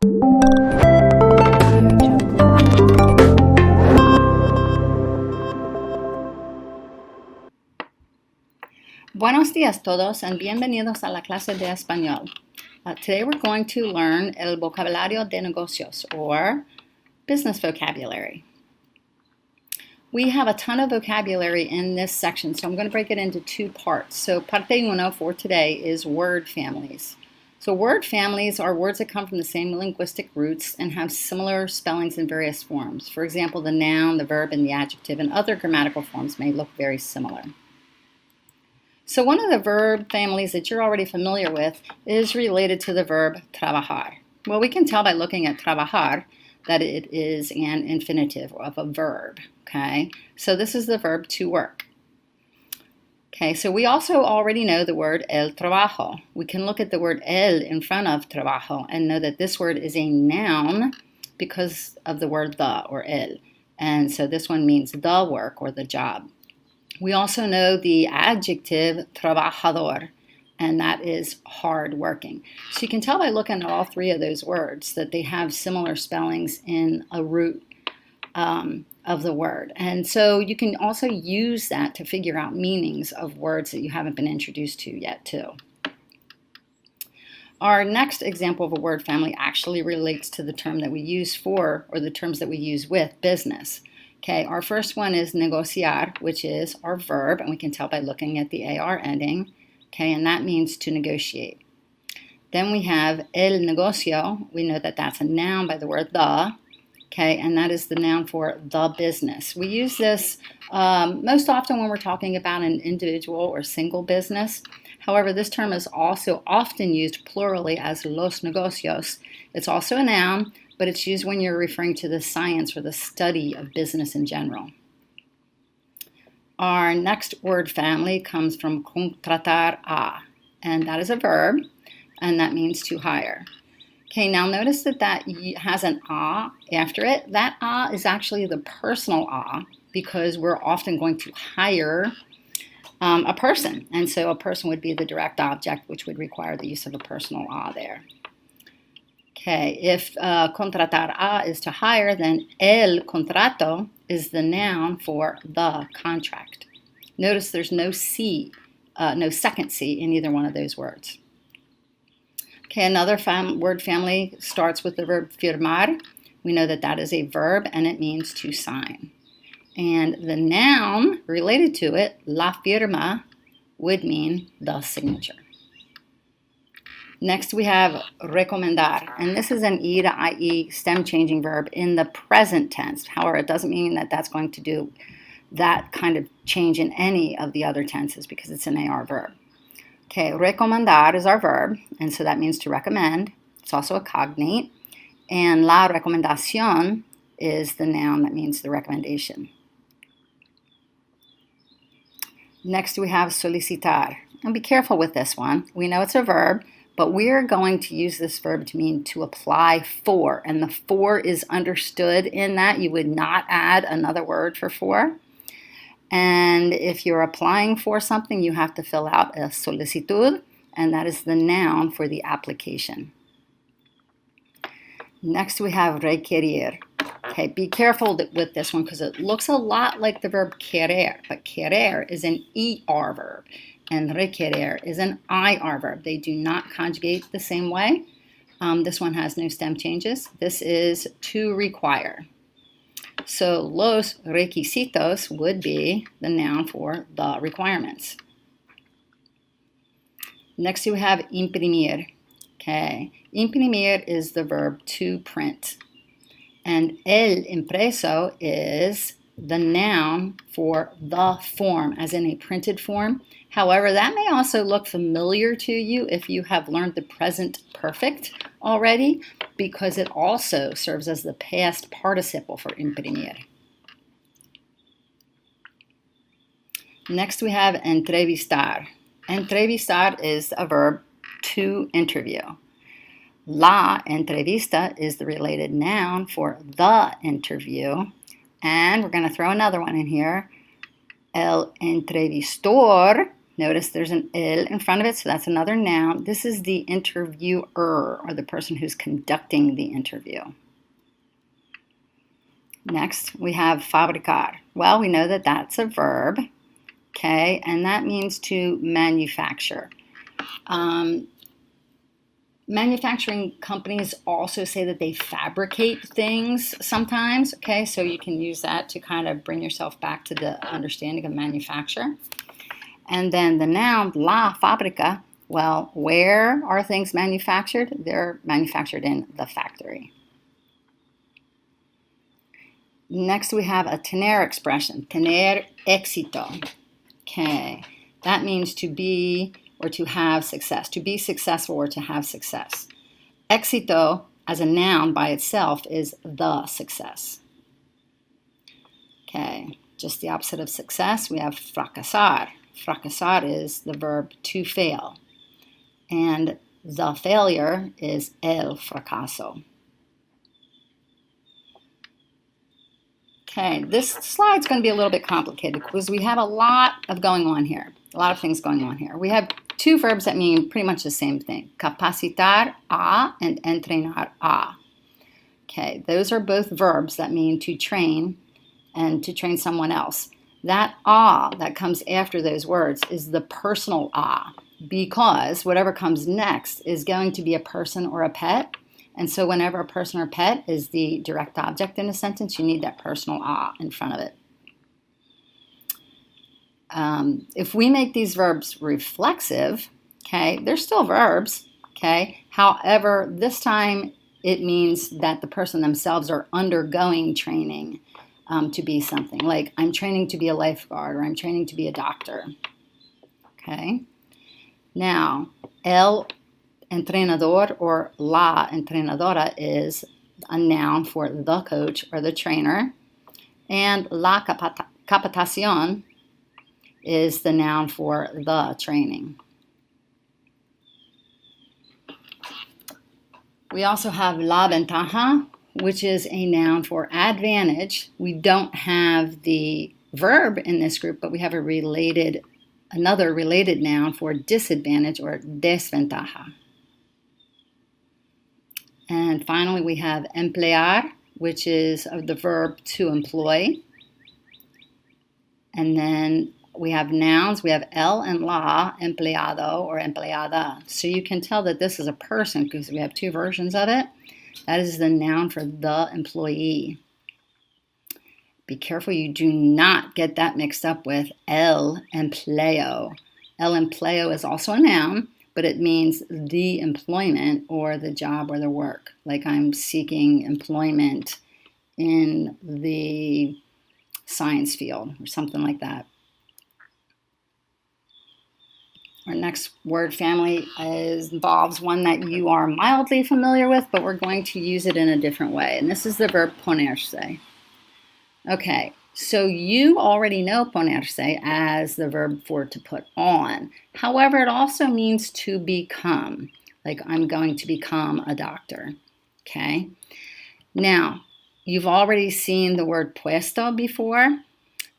Buenos días todos and bienvenidos a la clase de español. Today we're going to learn el vocabulario de negocios, or business vocabulary. We have a ton of vocabulary in this section, so I'm going to break it into two parts. So parte uno for today is word families. So word families are words that come from the same linguistic roots and have similar spellings in various forms. For example, the noun, the verb, and the adjective and other grammatical forms may look very similar. So one of the verb families that you're already familiar with is related to the verb trabajar. Well, we can tell by looking at trabajar that it is an infinitive of a verb, okay? So this is the verb to work. Okay, so we also already know the word el trabajo. We can look at the word el in front of trabajo and know that this word is a noun because of the word the, or el. And so this one means the work or the job. We also know the adjective trabajador, and that is hard working. So you can tell by looking at all three of those words that they have similar spellings in a root of the word. And so you can also use that to figure out meanings of words that you haven't been introduced to yet too. Our next example of a word family actually relates to the term that we use for, or the terms that we use with, business. Okay, our first one is negociar, which is our verb, and we can tell by looking at the AR ending. Okay, and that means to negotiate. Then we have el negocio. We know that that's a noun by the word the. Okay, and that is the noun for the business. We use this most often when we're talking about an individual or single business. However, this term is also often used plurally as los negocios. It's also a noun, but it's used when you're referring to the science or the study of business in general. Our next word family comes from contratar a, and that is a verb, and that means to hire. Okay, now notice that that has an a after it. That a is actually the personal a because we're often going to hire a person, and so a person would be the direct object, which would require the use of a personal a there. Okay, if contratar a is to hire, then el contrato is the noun for the contract. Notice there's no C, no second C in either one of those words. Okay, another word family starts with the verb firmar. We know that that is a verb and it means to sign. And the noun related to it, la firma, would mean the signature. Next we have recomendar, and this is an E to IE stem changing verb in the present tense. However, it doesn't mean that that's going to do that kind of change in any of the other tenses because it's an AR verb. Okay, recomendar is our verb, and so that means to recommend. It's also a cognate, and la recomendación is the noun that means the recommendation. Next we have solicitar, and be careful with this one. We know it's a verb, but we're going to use this verb to mean to apply for, and the for is understood in that you would not add another word for for. And if you're applying for something, you have to fill out a solicitud, and that is the noun for the application. Next we have requerir. Okay, be careful with this one because it looks a lot like the verb querer, but querer is an ER verb. And requerir is an IR verb. They do not conjugate the same way. This one has no stem changes. This is to require. So los requisitos would be the noun for the requirements. Next you have imprimir. Okay, imprimir is the verb to print. And el impreso is the noun for the form, as in a printed form. However, that may also look familiar to you if you have learned the present perfect already, because it also serves as the past participle for imprimir. Next we have entrevistar. Entrevistar is a verb to interview. La entrevista is the related noun for the interview. And we're going to throw another one in here. El entrevistor Notice there's an el in front of it, so that's another noun. This is the interviewer, or the person who's conducting the interview. Next, we have fabricar. Well, we know that that's a verb, okay, and that means to manufacture. Manufacturing companies also say that they fabricate things sometimes, okay, so you can use that to kind of bring yourself back to the understanding of manufacture. And then the noun, la fábrica, well, where are things manufactured? They're manufactured in the factory. Next, we have a tener expression, tener éxito. Okay, that means to be or to have success, to be successful or to have success. Éxito, as a noun by itself, is the success. Okay, just the opposite of success, we have fracasar. Fracasar is the verb to fail, and the failure is el fracaso. Okay, this slide's going to be a little bit complicated because we have a lot of going on here, a lot of things going on here. We have two verbs that mean pretty much the same thing, capacitar a and entrenar a. Okay, those are both verbs that mean to train and to train someone else. That a that comes after those words is the personal a, because whatever comes next is going to be a person or a pet. And so whenever a person or pet is the direct object in a sentence, you need that personal a in front of it. If we make these verbs reflexive, okay, they're still verbs, okay? However, this time it means that the person themselves are undergoing training to be something. Like, I'm training to be a lifeguard, or I'm training to be a doctor, okay? Now, el entrenador or la entrenadora is a noun for the coach or the trainer, and la capacitación is the noun for the training. We also have la ventaja, which is a noun for advantage. We don't have the verb in this group, but we have another related noun for disadvantage or desventaja. And finally, we have emplear, which is the verb to employ. And then we have nouns. We have el and la, empleado or empleada. So you can tell that this is a person because we have two versions of it. That is the noun for the employee. Be careful you do not get that mixed up with el empleo. El empleo is also a noun, but it means the employment or the job or the work. Like, I'm seeking employment in the science field or something like that. Our next word family involves one that you are mildly familiar with, but we're going to use it in a different way. And this is the verb ponerse. Okay, so you already know ponerse as the verb for to put on. However, it also means to become. Like, I'm going to become a doctor. Okay? Now, you've already seen the word puesto before,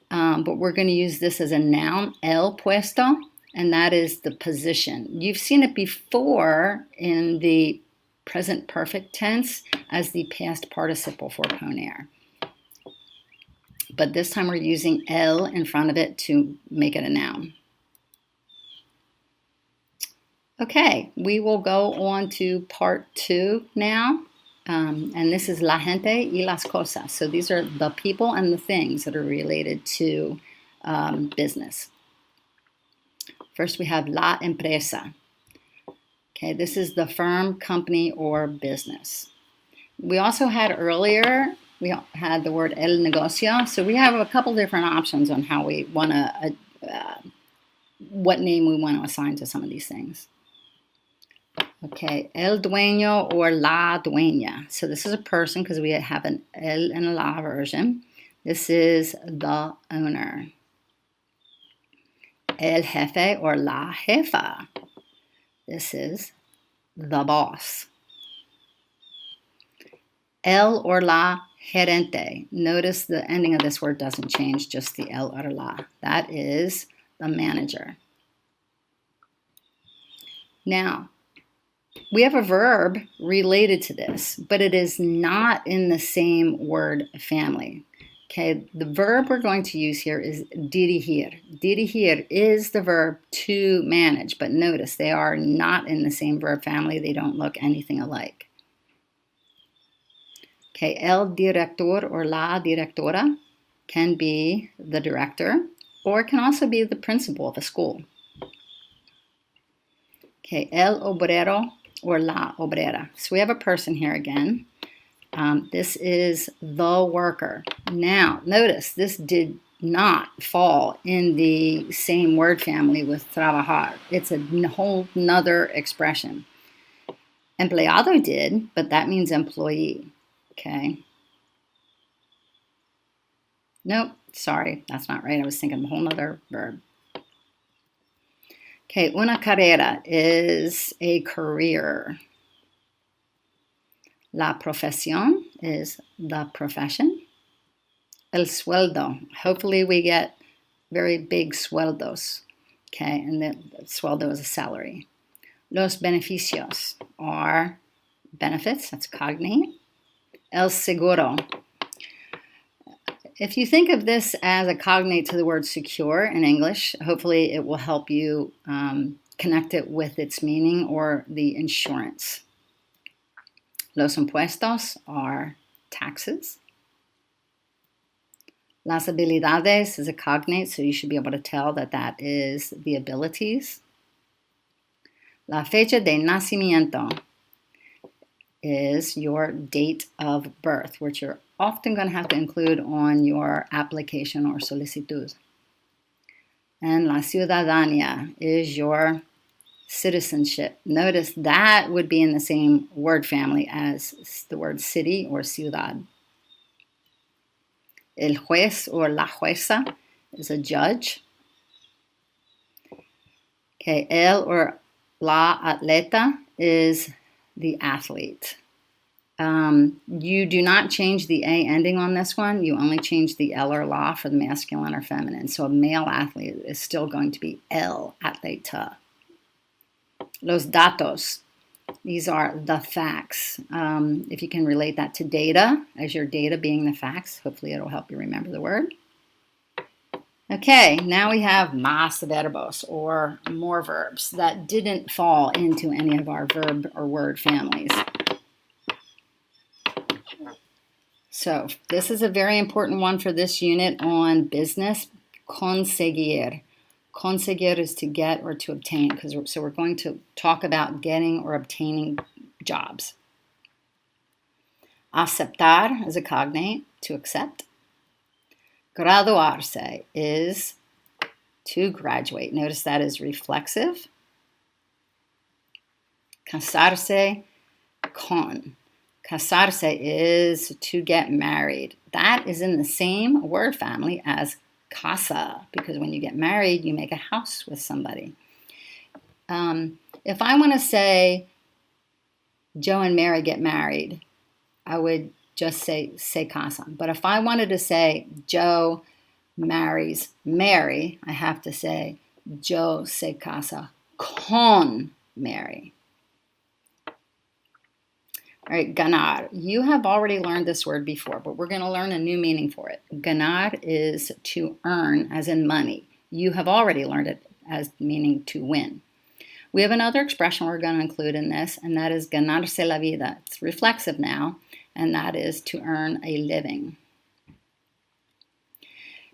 but we're going to use this as a noun, el puesto. And that is the position. You've seen it before in the present perfect tense as the past participle for poner. But this time we're using el in front of it to make it a noun. Okay, we will go on to part 2 now. And this is la gente y las cosas. So these are the people and the things that are related to business. First, we have la empresa. Okay, this is the firm, company, or business. We also had earlier, we had the word el negocio. So we have a couple different options on how we want to, what name we want to assign to some of these things. Okay, el dueño or la dueña. So this is a person because we have an el and a la version. This is the owner. El jefe or la jefa. This is the boss. El or la gerente. Notice the ending of this word doesn't change, just the el or la. That is the manager. Now, we have a verb related to this, but it is not in the same word family. Okay, the verb we're going to use here is dirigir. Dirigir is the verb to manage, but notice they are not in the same verb family. They don't look anything alike. Okay, el director or la directora can be the director, or it can also be the principal of a school. Okay, el obrero or la obrera. So we have a person here again. This is the worker. Now, notice this did not fall in the same word family with trabajar. It's a whole nother expression. Empleado did, but that means employee. Okay. Nope, sorry, that's not right. I was thinking of a whole nother verb. Okay, una carrera is a career. La profesión is the profession. El sueldo, hopefully we get very big sueldos. Okay, and the sueldo is a salary. Los beneficios are benefits, that's cognate. El seguro. If you think of this as a cognate to the word secure in English, hopefully it will help you connect it with its meaning or the insurance. Los impuestos are taxes. Las abilidades is a cognate, so you should be able to tell that that is the abilities. La fecha de nacimiento is your date of birth, which you're often going to have to include on your application or solicitud. And la ciudadania is your citizenship. Notice that would be in the same word family as the word city or ciudad. El juez or la jueza is a judge. Okay, el or la atleta is the athlete. You do not change the A ending on this one. You only change the L or la for the masculine or feminine. So a male athlete is still going to be el atleta. Los datos, these are the facts. If you can relate that to data, as your data being the facts, hopefully it'll help you remember the word. Okay, now we have más verbos, or more verbs that didn't fall into any of our verb or word families. So this is a very important one for this unit on business. Conseguir. Conseguir is to get or to obtain, so we're going to talk about getting or obtaining jobs. Aceptar is a cognate, to accept. Graduarse is to graduate. Notice that is reflexive. Casarse, con. Casarse is to get married. That is in the same word family as casa, because when you get married, you make a house with somebody. If I want to say Joe and Mary get married, I would just say se casan. But if I wanted to say Joe marries Mary, I have to say Joe se casa con Mary. All right, ganar. You have already learned this word before, but we're going to learn a new meaning for it. Ganar is to earn, as in money. You have already learned it as meaning to win. We have another expression we're going to include in this, and that is ganarse la vida. It's reflexive now, and that is to earn a living.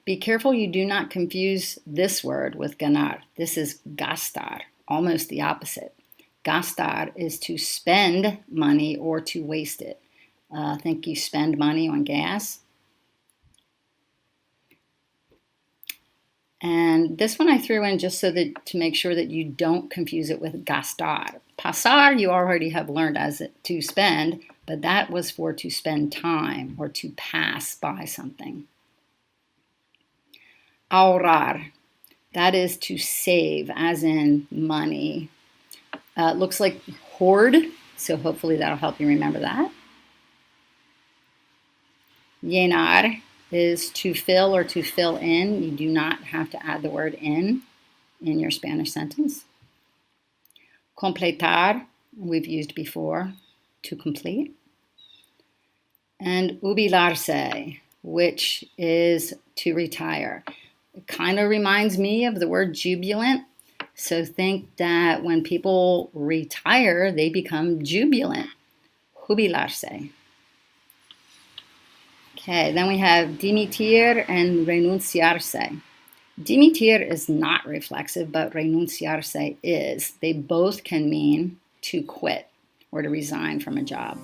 Be careful you do not confuse this word with ganar. This is gastar, almost the opposite. Gastar is to spend money or to waste it. Think you spend money on gas. And this one I threw in just so that to make sure that you don't confuse it with gastar. Pasar you already have learned as to spend, but that was for to spend time or to pass by something. Ahorrar, that is to save, as in money. Looks like hoard, so hopefully that'll help you remember that. Llenar is to fill or to fill in. You do not have to add the word in your Spanish sentence. Completar, we've used before, to complete. And jubilarse, which is to retire. It kind of reminds me of the word jubilant. So think that when people retire, they become jubilant. Jubilarse. Okay, then we have dimitir and renunciarse. Dimitir is not reflexive, but renunciarse is. They both can mean to quit or to resign from a job.